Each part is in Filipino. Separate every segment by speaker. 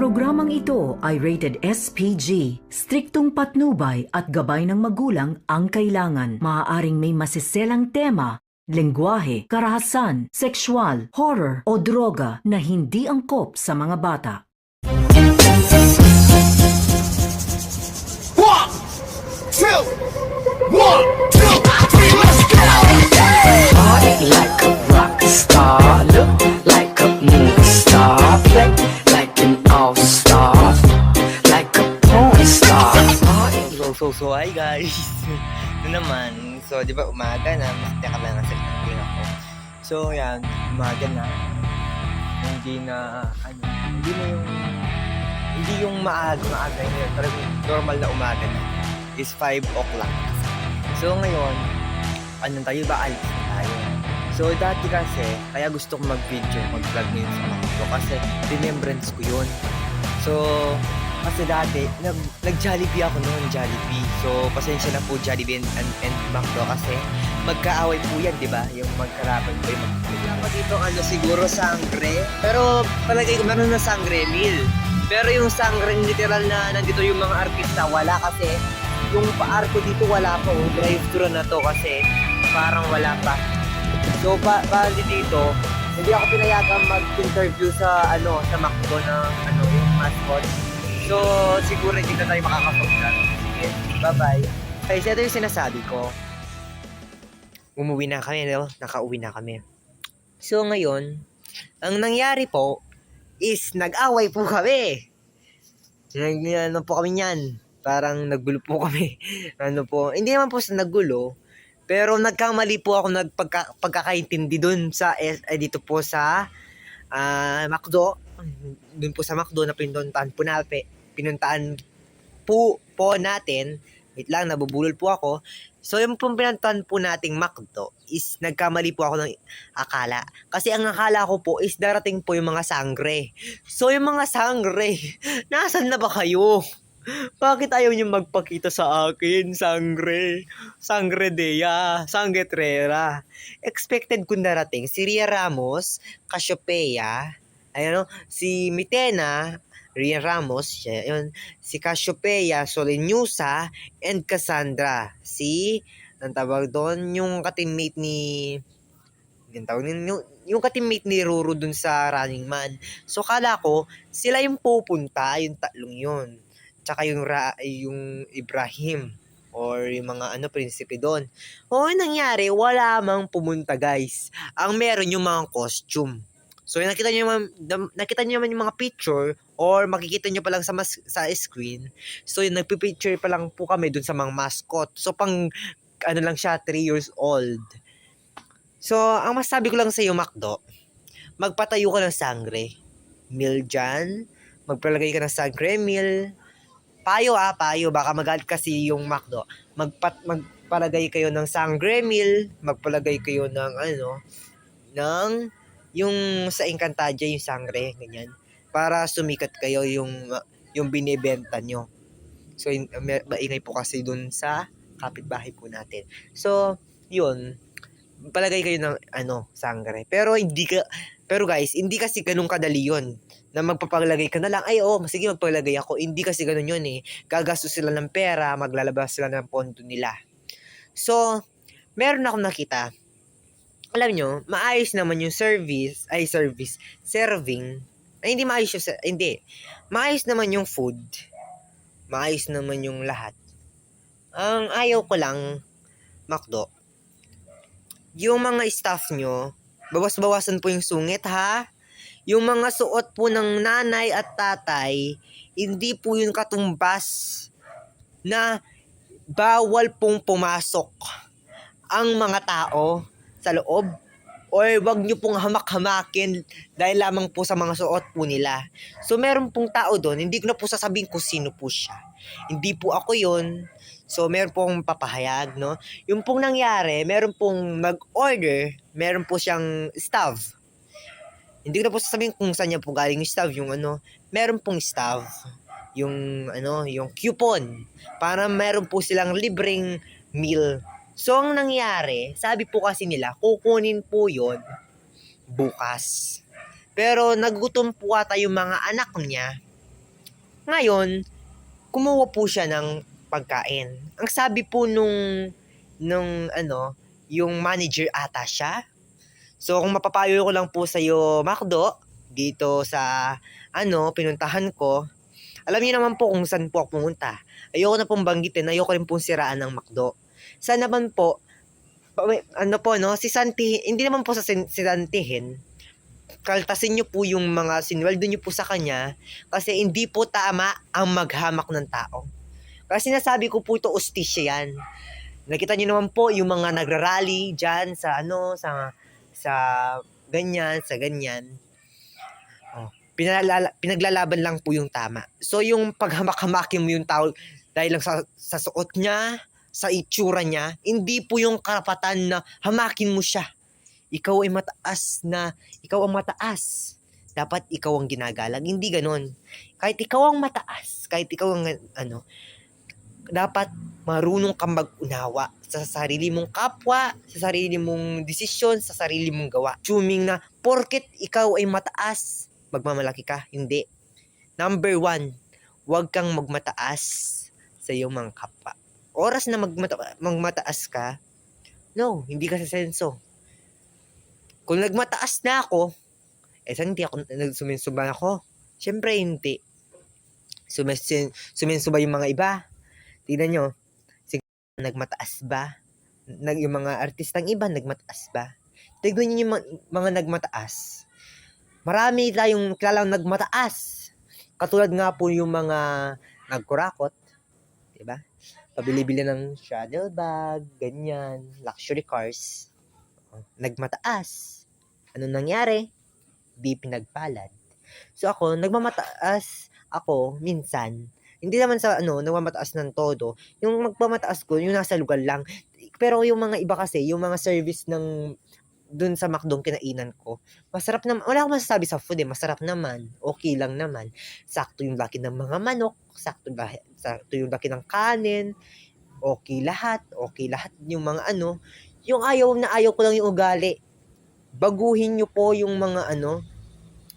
Speaker 1: programang ito ay rated SPG. Striktong patnubay at gabay ng magulang ang kailangan. Maaaring may masiselang tema, lengguwahe, karahasan, sexual, horror o droga na hindi angkop sa mga bata.
Speaker 2: One, two, one, two, three, let's go!
Speaker 3: Party like a rock star, look like a movie star, play like an all-star, like a porn star.
Speaker 4: So, hi guys! Ito naman, so di ba umaga na, mas teka lang nasa ilang ako. So, yan, umaga na. Hindi yung maaga yun, pero normal na umaga na. Is 5 o'clock. So, ngayon, tayo ba? Alis na tayo. So, dati kasi, kaya gusto ko mag-video, mag-vlog ngayon sa mga ko kasi remembrance ko yun. So, kasi dati, nag-Jollibee ako noon, Jollibee. So, pasensya na po Jollibee and McDo kasi magkaaway po yan, di ba? Yung magkarapan po yung magkakalaman ko dito, siguro sangre. Pero palagay ko meron na sangre meal. Pero yung sangre literal na nandito yung mga artista, wala kasi. Yung pa-arko dito wala pa. Drive-thru na to kasi parang wala pa. So, bali dito, hindi ako pinayagang mag-interview sa sa McDo na yung mascot. So, siguro hindi na tayo makakapag-vlog. Sige, bye-bye. Guys, ito yung sinasabi ko. Umuwi na kami, no? Nakauwi na kami. So, ngayon, ang nangyari po is nag-away po kami. Ano po kami niyan? Parang naggulo po kami. Hindi naman po sa naggulo, pero nagkamali po ako pagkakaintindi dun sa, dito po sa McDo. Dun po sa McDo na pinuntahan po natin. Wait lang, nabubulol po ako. So, yung pinuntahan po nating McDo is nagkamali po ako ng akala. Kasi ang akala ko po is darating po yung mga sangre. So, yung mga sangre, nasan na ba kayo? Bakit ayaw niyo magpakita sa akin? Sangre. Sangre Dea. Sanggetrera. Expected ko darating si Ria Ramos, Cassiopeia, si Mitena, Ria Ramos, yun, si Cassiopeia, Solenyusa, and Cassandra. Ang tawag doon, yung ka-teammate ni Ruru dun sa Running Man. So, kala ko, sila yung pupunta, yung tatlong yun. Tsaka yung Ibrahim or yung mga prinsipe doon. O, nangyari, wala mang pumunta, guys. Ang meron yung mga costume. So, nakita niyo naman yung mga picture or makikita niyo pa lang sa screen. So, nagpi-picture pa lang po kami dun sa mga mascot. So, pang lang siya, 3 years old. So, ang masabi ko lang sa iyo, McDo, magpatayo ka ng sangre meal dyan. Magpalagay ka ng sangre meal. Payo, baka magalit kasi yung McDo. Magpalagay kayo ng sangre meal, magpalagay kayo ng yung sa Encantadia yung sangre, ganyan. Para sumikat kayo yung binebenta nyo. So, maingay po kasi dun sa kapitbahay po natin. So, yun. Palagay kayo ng sangre. Pero guys, hindi kasi ganun kadali yun. Na magpapalagay ka na lang, sige magpalagay ako. Hindi kasi ganun yun eh. Gagastos sila ng pera, maglalabas sila ng pondo nila. So, meron akong nakita. Alam nyo, maayos naman yung serving. Ay, hindi maayos yung, hindi. Maayos naman yung food. Maayos naman yung lahat. Ang ayaw ko lang, McDo, yung mga staff nyo, bawas-bawasan po yung sungit, ha? Yung mga suot po ng nanay at tatay, hindi po yung katumbas na bawal pong pumasok ang mga tao sa loob. O wag nyo pong hamak-hamakin dahil lamang po sa mga suot po nila. So meron pong tao doon, hindi ko na po sasabihin kung sino po siya. Hindi po ako yun. So meron pong papahayag, no? Yung pong nangyari, meron pong mag-order, meron po siyang staff. Hindi ko na po sasabihin kung saan niya po galing yung staff, meron pong staff, yung coupon, para meron po silang libreng meal. So, ang nangyari, sabi po kasi nila, kukunin po yon bukas. Pero nagutom po ata yung mga anak niya Ngayon, kumuha po siya ng pagkain. Ang sabi po nung yung manager ata siya. So, kung mapapayo ko lang po sa'yo, Macdo, dito sa, pinuntahan ko, alam niyo naman po kung saan po ako pumunta. Ayoko na pong banggitin, ayoko rin pong siraan ng Macdo. Saan naman po, si Santi, hindi naman po si Santihin, kaltasin niyo po yung mga sinweldo niyo po sa kanya kasi hindi po tama ang maghamak ng tao. Kasi sinasabi ko po ito, ustisya yan. Nakita niyo naman po yung mga nagrarally dyan sa ganyan. Oh, pinaglalaban lang po yung tama. So yung paghamak-hamakin mo yung tao dahil lang sa suot niya, sa itsura niya, hindi po yung karapatan na hamakin mo siya. Ikaw ay ikaw ang mataas. Dapat ikaw ang ginagalang. Hindi ganon. Kahit ikaw ang mataas, kahit ikaw ang dapat marunong kang mag-unawa sa sarili mong kapwa, sa sarili mong desisyon, sa sarili mong gawa. Assuming na porket ikaw ay mataas, magmamalaki ka. Hindi. Number 1, huwag kang magmataas sa iyong mga kapwa. Oras na magmataas ka, no, hindi ka sa senso. Kung nagmataas na ako, saan hindi ako suminsuba ako? Siyempre hindi. Suminsuba yung mga iba. Tingnan nyo, nagmataas ba? Yung mga artistang iba, nagmataas ba? Tignan nyo yung mga nagmataas. Marami tayong kilalang nagmataas. Katulad nga po yung mga nagkurakot. Diba? Pabili-bili ng travel bag, ganyan, luxury cars. Nagmataas. Ano nangyari? Di pinagpalad. So ako, nagmamataas ako minsan. Hindi naman sa nagmamataas ng todo. Yung magpamataas ko, yung nasa lugar lang. Pero yung mga iba kasi, yung mga service ng dun sa McDong kinainan ko, masarap naman. Wala akong masasabi sa food masarap naman. Okay lang naman. Sakto yung laki ng mga manok, sakto yung laki ng kanin, okay lahat yung mga yung ayaw ko lang yung ugali. Baguhin nyo po yung mga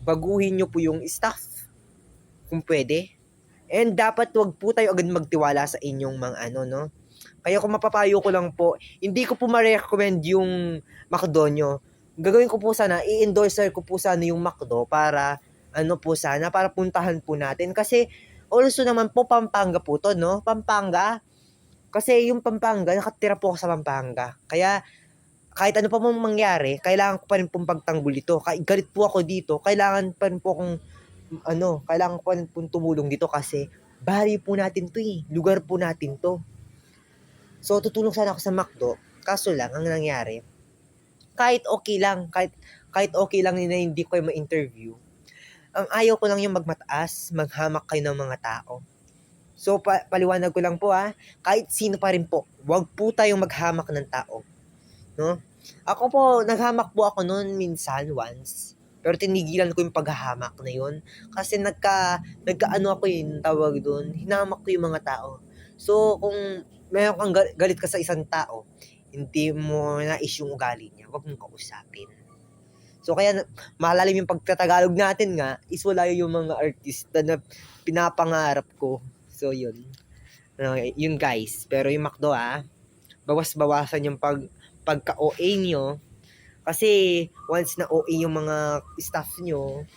Speaker 4: baguhin nyo po yung staff kung pwede. And dapat wag po tayo agad magtiwala sa inyong mga Kaya kung mapapayo ko lang po, hindi ko po ma-recommend yung McDo nyo. Gagawin ko po sana, i-endorser ko po sana yung McDo para para puntahan po natin. Kasi also naman po, Pampanga po to, no? Pampanga. Kasi yung Pampanga, nakatira po ako sa Pampanga. Kaya kahit ano pa mong mangyari, kailangan ko pa rin pong pagtanggol ito. Kahit galit po ako dito, kailangan pa rin po akong kailangan ko pa rin pong tumulong dito kasi bahay po natin to lugar po natin to. So tutulong sana ako sa McDo, kaso lang ang nangyari, kahit okay lang na hindi ko ma-interview, ang ayaw ko lang yung magmataas, maghamak kayo ng mga tao. So paliwanag ko lang po kahit sino pa rin po, wag po tayong maghamak ng tao. No? Ako po, naghamak po ako noon minsan once. Pero tinigilan ko yung paghahamak na yun. Kasi ako tawag doon, hinamak ko yung mga tao. So, kung mayroon kang galit ka sa isang tao, hindi mo nais yung ugali niya, huwag mong kausapin. So, kaya malalim yung pagtatagalog natin nga, is wala yung mga artista na pinapangarap ko. So, yun. Yun guys. Pero yung McDo bawas-bawasan yung pagka-OA nyo. Kasi once na OA yung mga staff nyo,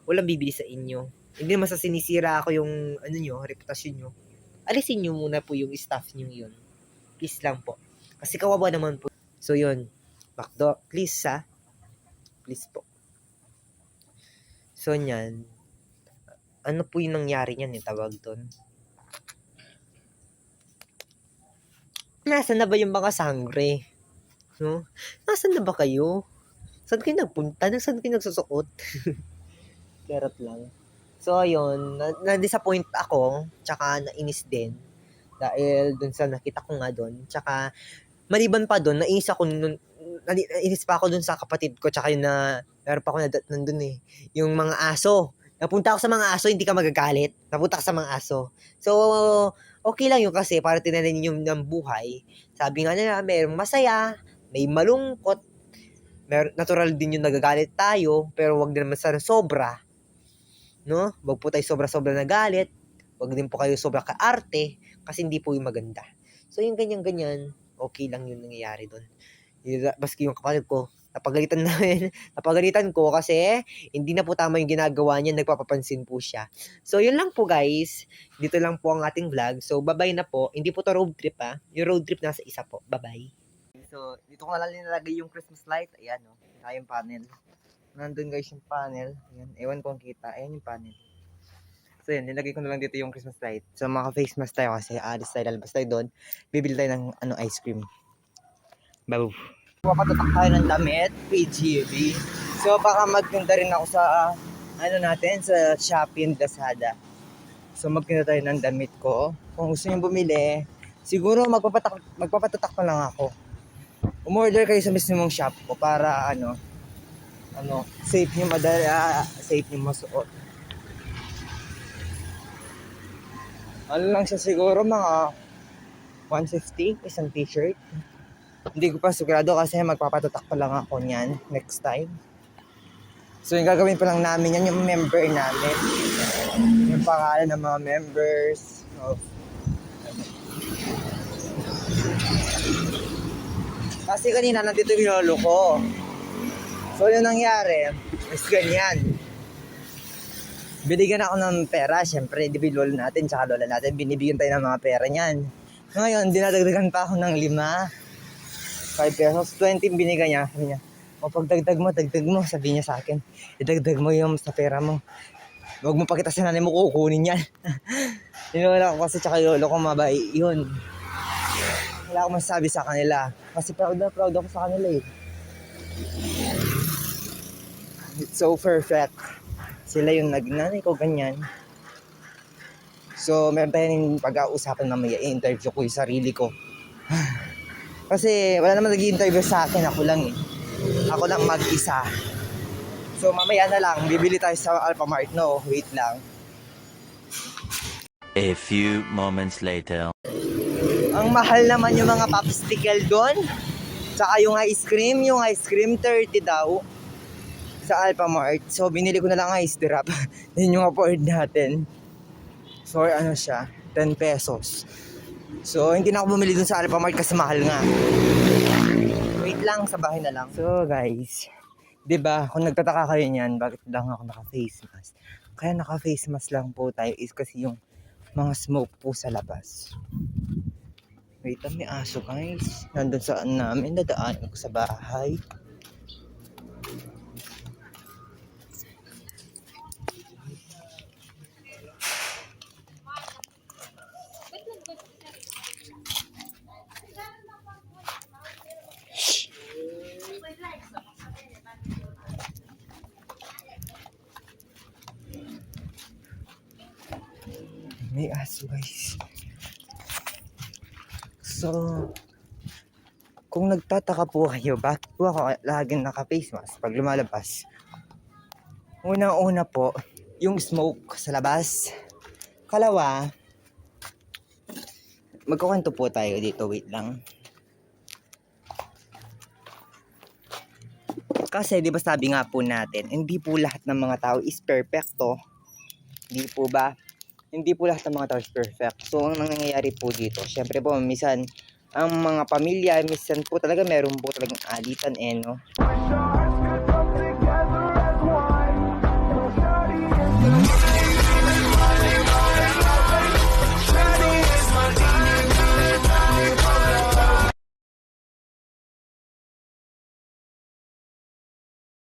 Speaker 4: walang bibili sa inyo. Hindi naman sa sinisira ako yung reputasyon nyo. Alisin nyo muna po yung staff nyo yun. Please lang po. Kasi kawawa naman po. So yun. McDo, please please po. So yan. Ano po yung nangyari niyan yung tawag doon? Nasaan na ba yung mga sangre? No? Nasaan na ba kayo? Saan kayo nagpunta? Saan kayo nagsusuot? Charot lang. So, ayun. Na-disappoint ako. Tsaka nainis din. Dahil dun sa nakita ko nga dun. Tsaka, maliban pa dun, nainis pa ako dun sa kapatid ko. Tsaka yun meron pa ako nandun yung mga aso. Napunta ako sa mga aso, hindi ka magagalit. Napunta ka sa mga aso. So, okay lang yun kasi para tinanin yung ng buhay. Sabi nga nila, mayroong masaya, may malungkot, natural din yung nagagalit tayo, pero wag din naman sana sobra. no? Wag po tayo sobra-sobra nagalit. Wag din po kayo sobra kaarte kasi hindi po yung maganda. So yung ganyan-ganyan, okay lang yung nangyayari doon. Baski yung kapatid ko, napagalitan ko kasi hindi na po tama yung ginagawa niya, nagpapapansin po siya. So yun lang po guys, dito lang po ang ating vlog. So bye-bye na po, hindi po to road trip yung road trip nasa isa po, bye-bye. So dito ko na lang nilalagay yung Christmas light, ayan o, yung panel. Nandun guys yung panel, ayan, ewan ko ang kita, ayan yung panel. So yun, nilagay ko na lang dito yung Christmas light. So maka-face mask tayo kasi alis tayo, lalabas tayo doon. Bibili tayo ng ice cream. Babu. Papatatak tayo ng damit, PGB. So baka magtinda rin ako sa natin, sa Shopee and Lazada. So magtinda tayo ng damit ko. Kung gusto niyo bumili, siguro magpapatatak pa lang ako. Umorder kayo sa mismong shop ko para safe niyo safe niyo masuot. Ano lang siya siguro, mga 150 isang t-shirt. Hindi ko pa sigurado kasi magpapatatak pa lang ako niyan next time. So yung gagawin pa lang namin yan, yung member namin. Yung pangalan ng mga members. Kasi kanina nandito yung lolo ko. So yung nangyari, is ganyan. Binigyan ako ng pera, syempre, di ba lolo natin, tsaka lola natin, binibigyan tayo ng mga pera niyan. Ngayon, dinadagdagan pa ako ng 5 pesos, 20 binigyan niya. Sabi niya, pagdagdag mo, sabi niya sa akin, idagdag mo yung sa pera mo. Huwag mo pakita sa nanay mo, kukunin yan. Yung lola ko kasi, tsaka lolo ko, mabait yun. Wala akong masasabi sa kanila, kasi proud ako sa kanila eh. It's so perfect. Sila yung nagnanay ko, ganyan. So, meron tayong pag-ausapan mamaya, i-interview ko yung sarili ko. Kasi, wala naman nag-i-interview sa akin, ako lang eh. Ako lang mag-isa. So, mamaya na lang, bibili tayo sa Alphamart, no? Wait lang.
Speaker 5: A few moments later.
Speaker 4: Ang mahal naman yung mga popsicle doon. Tsaka yung ice cream 30 daw. Sa Alphamart. So, binili ko na lang ice drop. Yun yung afford natin. So, siya? 10 pesos. So, hindi na ako bumili dun sa Alphamart kasi mahal nga. Wait lang, sa bahay na lang. So, guys. 'Di ba kung nagtataka kayo niyan, bakit lang ako naka-face mask? Kaya naka-face mask lang po tayo is kasi yung mga smoke po sa labas. Wait lang, may aso guys. Nandun saan namin, dadaanan ko sa bahay. May aso guys. So, kung nagtataka po kayo, bakit po ako laging naka-face mask pag lumalabas? Una-una po, yung smoke sa labas. Kalawa, magkukwento po tayo dito, wait lang. Kasi di ba sabi nga po natin, hindi po lahat ng mga tao is perfecto. Hindi po ba? Hindi po lahat ng mga tao is perfect. So, ang nangyayari po dito, syempre po, minsan, ang mga pamilya, minsan po talaga meron po talagang alitan no?